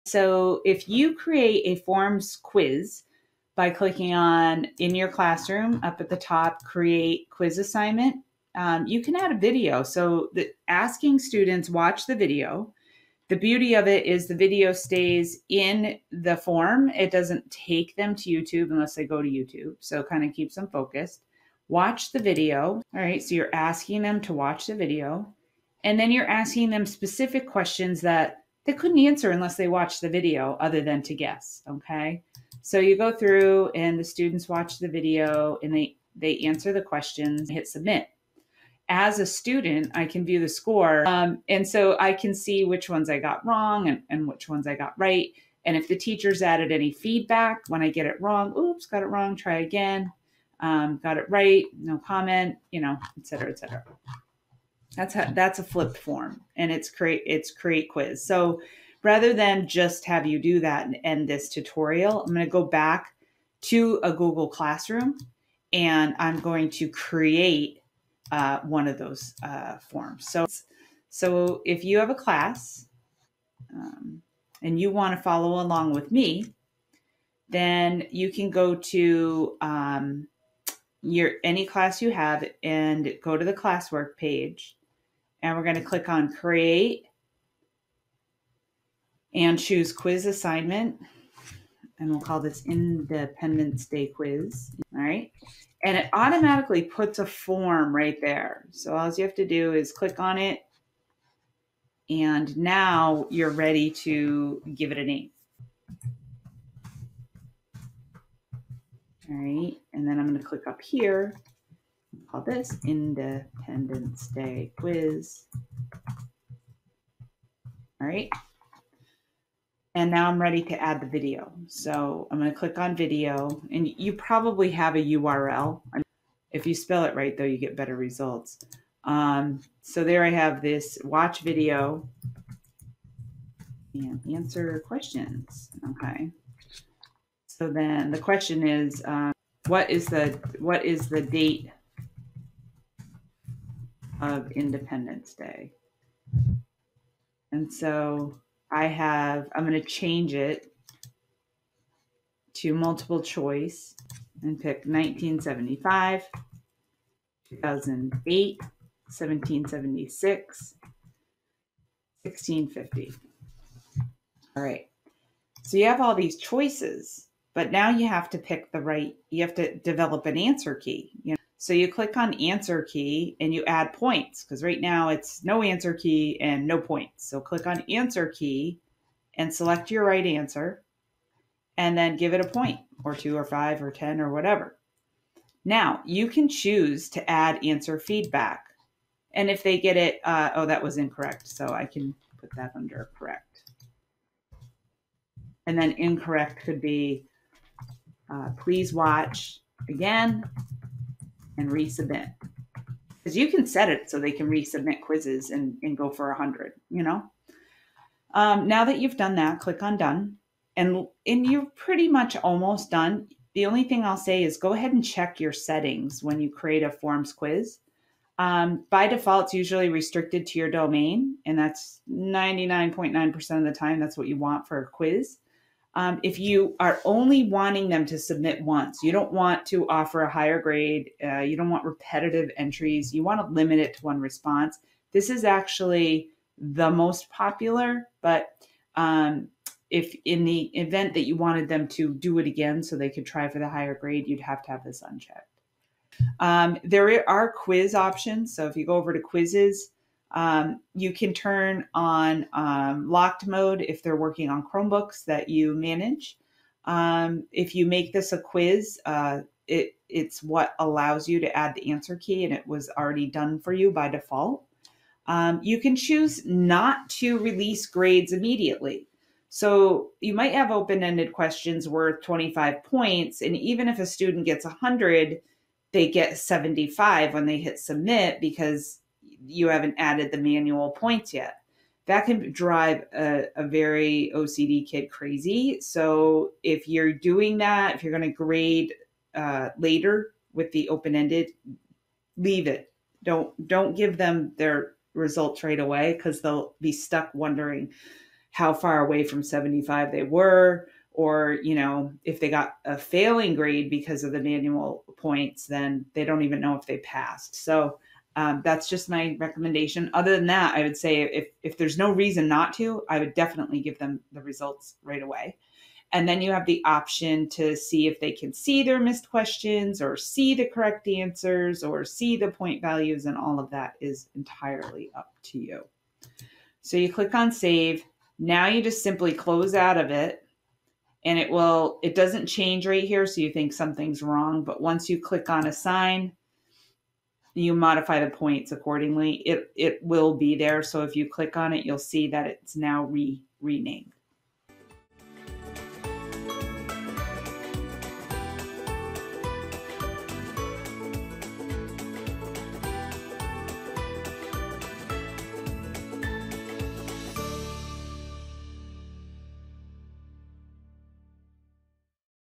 So if you create a forms quiz by clicking on in your classroom up at the top, create quiz assignment, you can add a video. So asking students watch the video. The beauty of it is the video stays in the form. It doesn't take them to YouTube unless they go to YouTube. So it kind of keeps them focused. Watch the video. All right, so you're asking them to watch the video. And then you're asking them specific questions that they couldn't answer unless they watched the video other than to guess, okay? So you go through and the students watch the video and they answer the questions, hit submit. As a student, I can view the score. And so I can see which ones I got wrong and which ones I got right. And if the teacher's added any feedback when I get it wrong, oops, got it wrong, try again. Got it right, no comment, et cetera, et cetera. That's a flipped form, and it's create quiz. So rather than just have you do that and end this tutorial, I'm going to go back to a Google Classroom and I'm going to create one of those forms. So if you have a class and you want to follow along with me, then you can go to any class you have and go to the classwork page. And we're going to click on create and choose quiz assignment. And we'll call this Independence Day quiz. All right. And it automatically puts a form right there. So all you have to do is click on it. And now you're ready to give it a name. All right. And then I'm going to click up here. Call this Independence Day quiz. All right. And now I'm ready to add the video. So I'm going to click on video, and you probably have a URL. If you spell it right, though, you get better results. So there I have this watch video and answer questions. Okay. So then the question is, what is the date of Independence Day? And so I'm going to change it to multiple choice and pick 1975, 2008, 1776, 1650. All right. So you have all these choices, but now you have to you have to develop an answer key. So you click on answer key and you add points, because right now it's no answer key and no points. So click on answer key and select your right answer and then give it a point or 2 or 5 or 10 or whatever. Now you can choose to add answer feedback. And if they get it, oh, that was incorrect. So I can put that under correct. And then incorrect could be, please watch again and resubmit. Because you can set it so they can resubmit quizzes and go for 100, Now that you've done that, click on done. And you're pretty much almost done. The only thing I'll say is go ahead and check your settings when you create a forms quiz. By default, it's usually restricted to your domain, and that's 99.9% of the time. That's what you want for a quiz. If you are only wanting them to submit once, you don't want to offer a higher grade, you don't want repetitive entries, you want to limit it to one response. This is actually the most popular, but if in the event that you wanted them to do it again so they could try for the higher grade, you'd have to have this unchecked. There are quiz options. So if you go over to quizzes, you can turn on locked mode if they're working on Chromebooks that you manage. If you make this a quiz, it's what allows you to add the answer key, and it was already done for you by default. You can choose not to release grades immediately. So you might have open-ended questions worth 25 points, and even if a student gets 100, they get 75 when they hit submit because you haven't added the manual points yet. That can drive a very OCD kid crazy. So if you're doing that, if you're going to grade later with the open-ended, leave it. Don't give them their results right away, because they'll be stuck wondering, how far away from 75 they were, or, you know, if they got a failing grade because of the manual points, then they don't even know if they passed. So that's just my recommendation. Other than that, I would say if there's no reason not to, I would definitely give them the results right away. And then you have the option to see if they can see their missed questions or see the correct answers or see the point values, and all of that is entirely up to you. So you click on save. Now you just simply close out of it, and it doesn't change right here, so you think something's wrong, but once you click on assign, you modify the points accordingly. It will be there, so if you click on it, you'll see that it's now renamed.